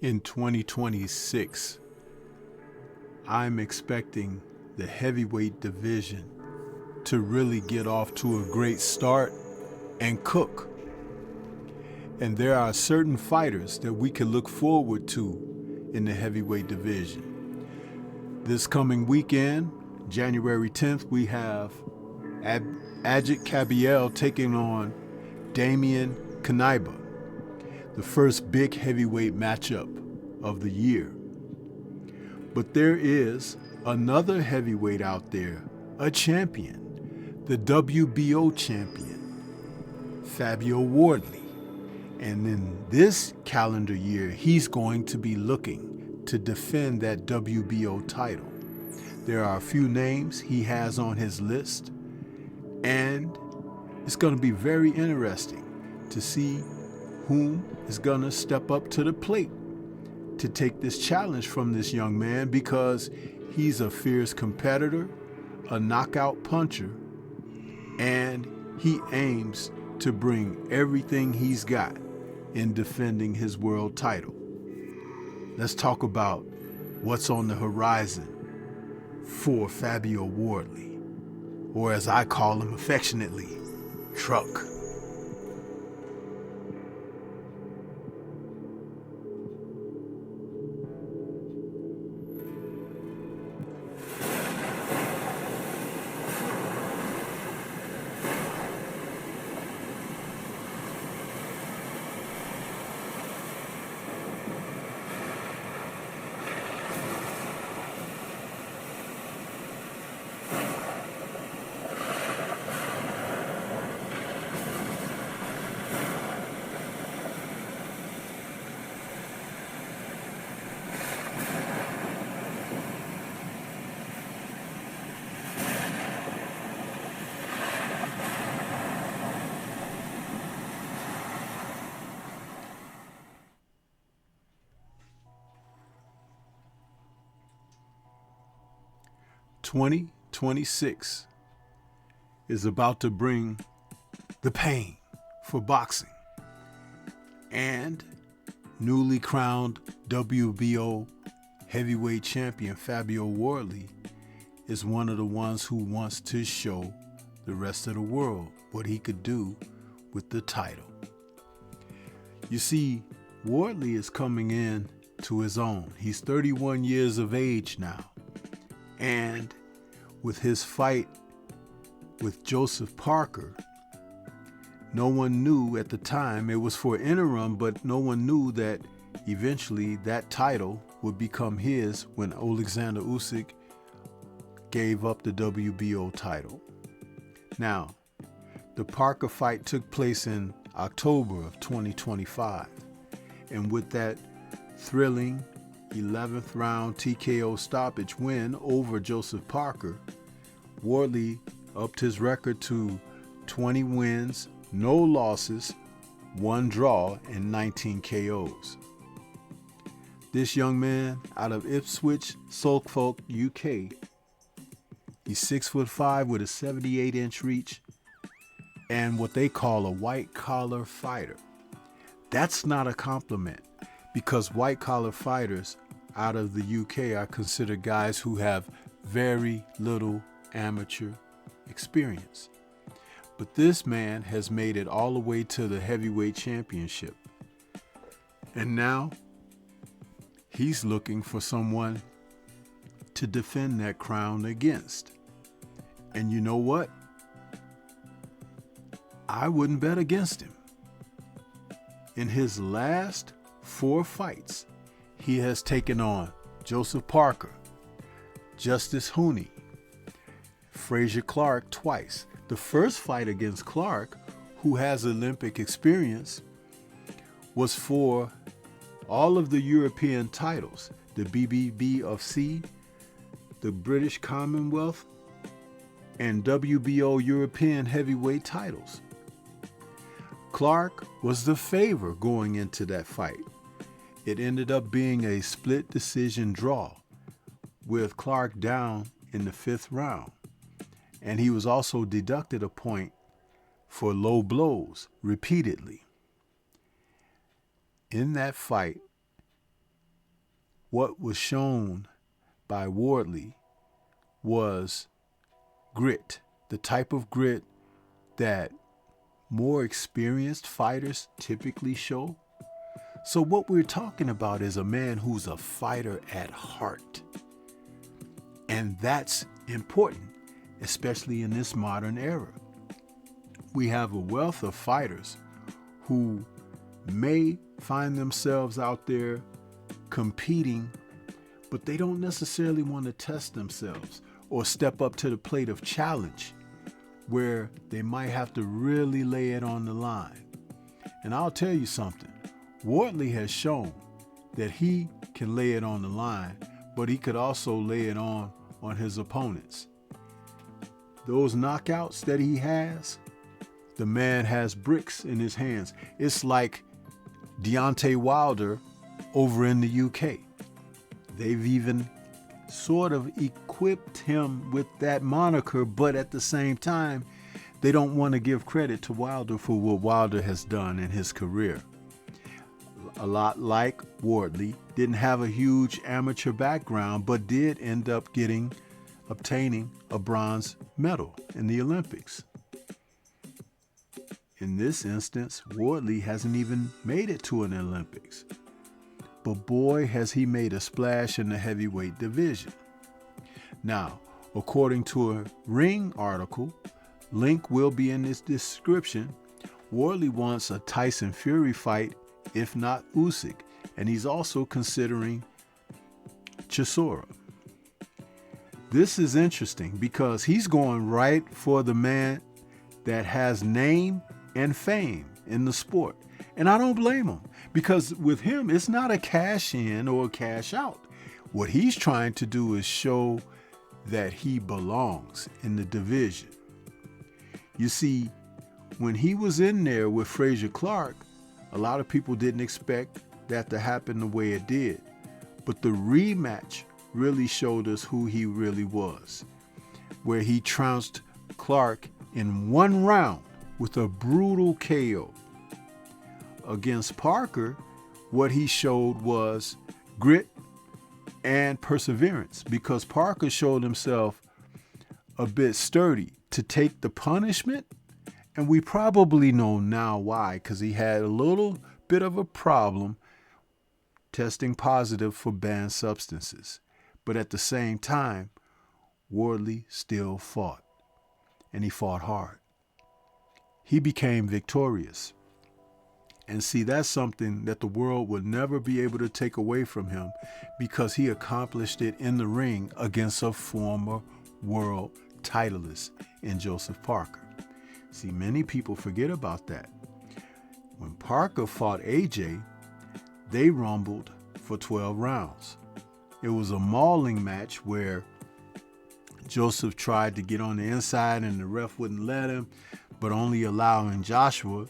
In 2026, I'm expecting the heavyweight division to really get off to a great start and cook. And there are certain fighters that we can look forward to in the heavyweight division. This coming weekend, January 10th, we have Ajit Kabiel taking on Damian Kanaiba, the first big heavyweight matchup of the year. But there is another heavyweight out there, a champion, the WBO champion, Fabio Wardley. And in this calendar year, he's going to be looking to defend that WBO title. There are a few names he has on his list, and it's going to be very interesting to see whom is going to step up to the plate to take this challenge from this young man, because he's a fierce competitor, a knockout puncher, and he aims to bring everything he's got in defending his world title. Let's talk about what's on the horizon for Fabio Wardley, or as I call him affectionately, Truck. "2026 is about to bring the pain for boxing, and newly crowned WBO heavyweight champion Fabio Wardley is one of the ones who wants to show the rest of the world what he could do with the title. You see, Wardley is coming in to his own. He's 31 years of age now, and with his fight with Joseph Parker, no one knew at the time, it was for interim, but no one knew that eventually that title would become his when Alexander Usyk gave up the WBO title. Now, the Parker fight took place in October of 2025, and with that thrilling 11th round TKO stoppage win over Joseph Parker, Wardley upped his record to 20 wins, no losses, 1 draw, and 19 KOs. This young man out of Ipswich, Suffolk, UK, he's 6'5" with a 78-inch reach and what they call a white-collar fighter. That's not a compliment, because white-collar fighters out of the UK are considered guys who have very little amateur experience. But this man has made it all the way to the heavyweight championship. And now he's looking for someone to defend that crown against. And you know what? I wouldn't bet against him. In his last 4 fights, he has taken on Joseph Parker, Justice Hooney, Frazier Clark twice. The first fight against Clark, who has Olympic experience, was for all of the European titles, the BBBFC, the British Commonwealth, and WBO European heavyweight titles. Clark was the favorite going into that fight. It ended up being a split decision draw, with Clark down in the 5th round. And he was also deducted a point for low blows repeatedly. In that fight, what was shown by Wardley was grit, the type of grit that more experienced fighters typically show. So what we're talking about is a man who's a fighter at heart. And that's important, especially in this modern era. We have a wealth of fighters who may find themselves out there competing, but they don't necessarily want to test themselves or step up to the plate of challenge where they might have to really lay it on the line. And I'll tell you something, Wardley has shown that he can lay it on the line, but he could also lay it on his opponents. Those knockouts that he has, the man has bricks in his hands. It's like Deontay Wilder over in the UK. They've even sort of equipped him with that moniker, but at the same time, they don't want to give credit to Wilder for what Wilder has done in his career. A lot like Wardley, didn't have a huge amateur background, but did end up obtaining a bronze medal in the Olympics. In this instance, Wardley hasn't even made it to an Olympics. But boy, has he made a splash in the heavyweight division. Now, according to a Ring article, link will be in this description, Wardley wants a Tyson Fury fight, if not Usyk, and he's also considering Chisora. This is interesting because he's going right for the man that has name and fame in the sport. And I don't blame him, because with him, it's not a cash in or a cash out. What he's trying to do is show that he belongs in the division. You see, when he was in there with Frazier Clark, a lot of people didn't expect that to happen the way it did. But the rematch really showed us who he really was, where he trounced Clark in one round with a brutal KO. Against Parker, what he showed was grit and perseverance, because Parker showed himself a bit sturdy to take the punishment, and we probably know now why, because he had a little bit of a problem testing positive for banned substances. But at the same time, Wardley still fought, and he fought hard. He became victorious. And see, that's something that the world would never be able to take away from him, because he accomplished it in the ring against a former world titleist in Joseph Parker. See, many people forget about that. When Parker fought AJ, they rumbled for 12 rounds. It was a mauling match where Joseph tried to get on the inside and the ref wouldn't let him, but only allowing Joshua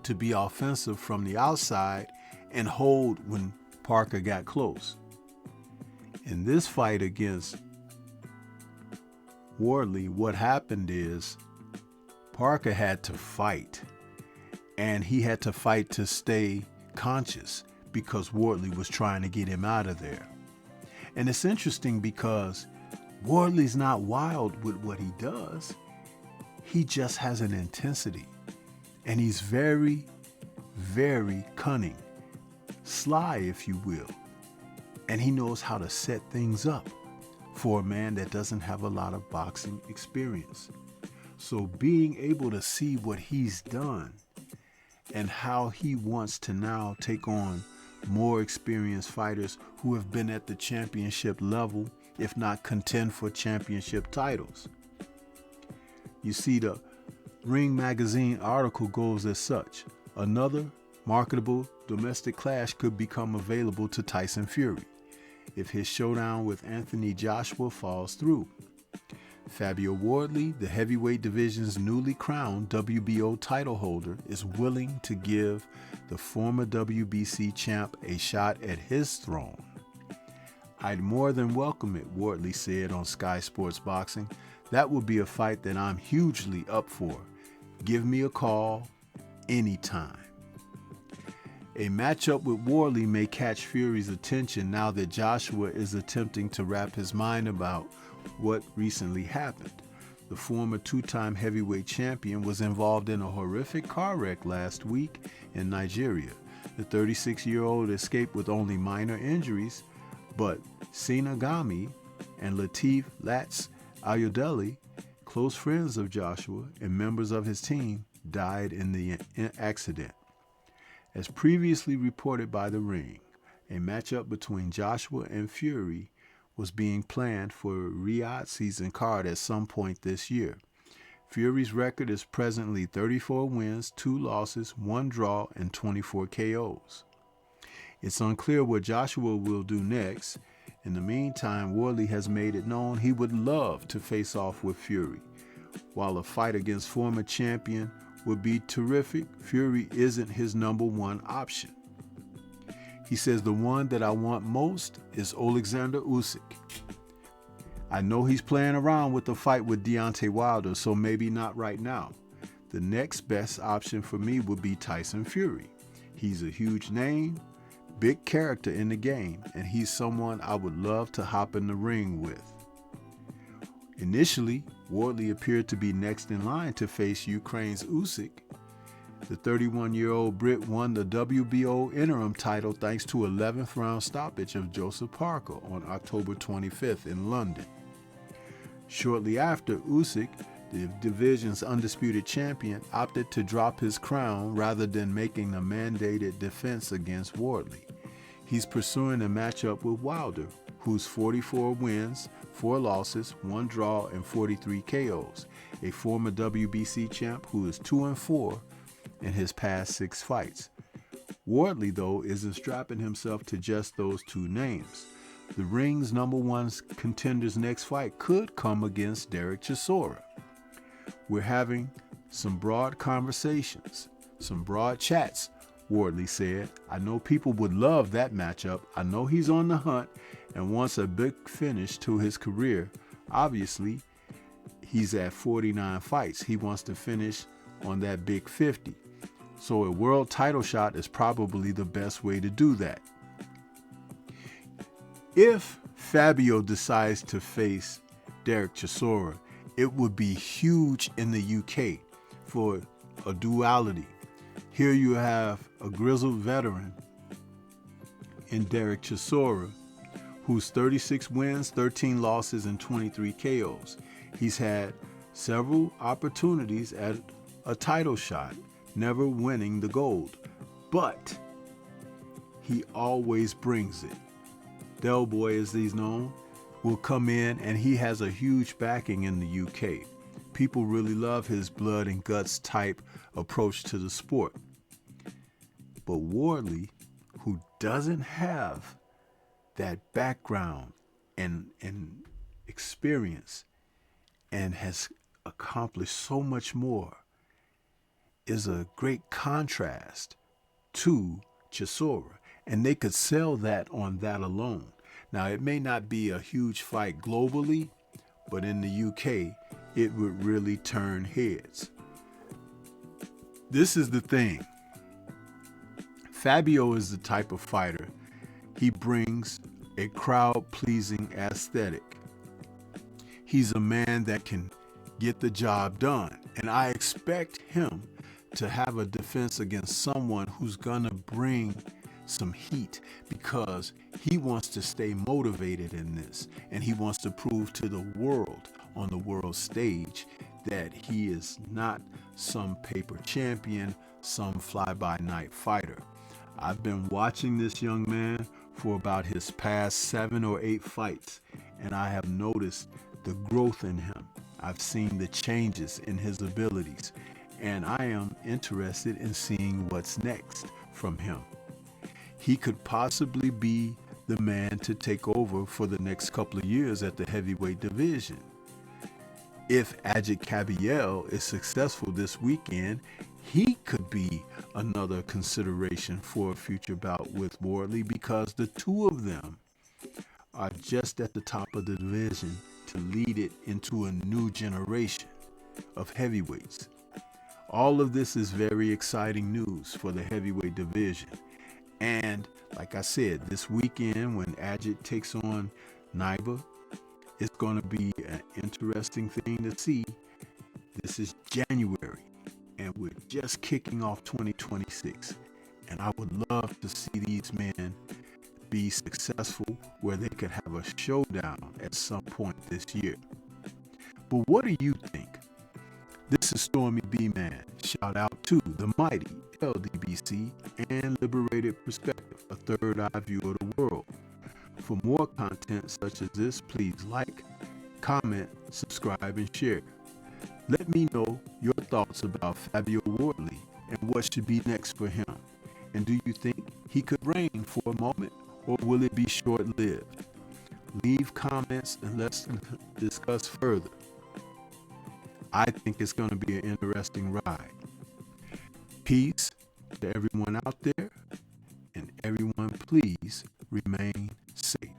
to be offensive from the outside and hold when Parker got close. In this fight against Wardley, what happened is Parker had to fight, and he had to fight to stay conscious because Wardley was trying to get him out of there. And it's interesting because Wardley's not wild with what he does. He just has an intensity. And he's very, very cunning, sly, if you will. And he knows how to set things up for a man that doesn't have a lot of boxing experience. So being able to see what he's done and how he wants to now take on more experienced fighters who have been at the championship level, if not contend for championship titles. You see, the Ring Magazine article goes as such: another marketable domestic clash could become available to Tyson Fury if his showdown with Anthony Joshua falls through. Fabio Wardley, the heavyweight division's newly crowned WBO title holder, is willing to give the former WBC champ a shot at his throne. "I'd more than welcome it," Wardley said on Sky Sports Boxing. "That would be a fight that I'm hugely up for. Give me a call anytime." A matchup with Wardley may catch Fury's attention now that Joshua is attempting to wrap his mind about what recently happened. The former two-time heavyweight champion was involved in a horrific car wreck last week in Nigeria. The 36-year-old escaped with only minor injuries, but Sinagami and Lateef Latz Ayodele, close friends of Joshua and members of his team, died in the accident. As previously reported by The Ring, a matchup between Joshua and Fury was being planned for Riyadh season card at some point this year. Fury's record is presently 34 wins, 2 losses, 1 draw, and 24 KOs. It's unclear what Joshua will do next. In the meantime, Wardley has made it known he would love to face off with Fury. While a fight against former champion would be terrific, Fury isn't his number one option. He says, the one that I want most is Alexander Usyk. I know he's playing around with the fight with Deontay Wilder, so maybe not right now. The next best option for me would be Tyson Fury. He's a huge name, big character in the game, and he's someone I would love to hop in the ring with. Initially, Wardley appeared to be next in line to face Ukraine's Usyk. The 31-year-old Brit won the WBO interim title thanks to 11th round stoppage of Joseph Parker on October 25th in London. Shortly after, Usyk, the division's undisputed champion, opted to drop his crown rather than making a mandated defense against Wardley. He's pursuing a matchup with Wilder, who's 44 wins, 4 losses, 1 draw, and 43 KOs, a former WBC champ who is 2-4 in his past 6 fights. Wardley, though, isn't strapping himself to just those 2 names. The Ring's number 1 contender's next fight could come against Derek Chisora. We're having some broad conversations, some broad chats, Wardley said. I know people would love that matchup. I know he's on the hunt and wants a big finish to his career. Obviously, he's at 49 fights. He wants to finish on that big 50. So a world title shot is probably the best way to do that. If Fabio decides to face Derek Chisora, it would be huge in the UK for a duality. Here you have a grizzled veteran in Derek Chisora, who's 36 wins, 13 losses, and 23 KOs. He's had several opportunities at a title shot, never winning the gold, but he always brings it. Del Boy, as he's known, will come in, and he has a huge backing in the UK. People really love his blood and guts type approach to the sport. But Wardley, who doesn't have that background and experience and has accomplished so much more, is a great contrast to Chisora. And they could sell that on that alone. Now, it may not be a huge fight globally, but in the UK, it would really turn heads. This is the thing. Fabio is the type of fighter. He brings a crowd-pleasing aesthetic. He's a man that can get the job done. And I expect him to have a defense against someone who's gonna bring some heat, because he wants to stay motivated in this, and he wants to prove to the world on the world stage that he is not some paper champion, some fly-by-night fighter. I've been watching this young man for about his past 7 or 8 fights, and I have noticed the growth in him. I've seen the changes in his abilities, and I am interested in seeing what's next from him. He could possibly be the man to take over for the next couple of years at the heavyweight division. If Ajit Kabiel is successful this weekend, he could be another consideration for a future bout with Wardley, because the two of them are just at the top of the division to lead it into a new generation of heavyweights. All of this is very exciting news for the heavyweight division. And like I said, this weekend when Agit takes on Naiva, it's going to be an interesting thing to see. This is January, and we're just kicking off 2026. And I would love to see these men be successful where they could have a showdown at some point this year. But what do you think? This is Stormy B Man. Shout out to the mighty LDBC and Liberated Perspective, a third eye view of the world. For more content such as this, please like, comment, subscribe, and share. Let me know your thoughts about Fabio Wardley and what should be next for him. And do you think he could reign for a moment, or will it be short-lived? Leave comments and let's discuss further. I think it's going to be an interesting ride. Peace to everyone out there, and everyone please remain safe.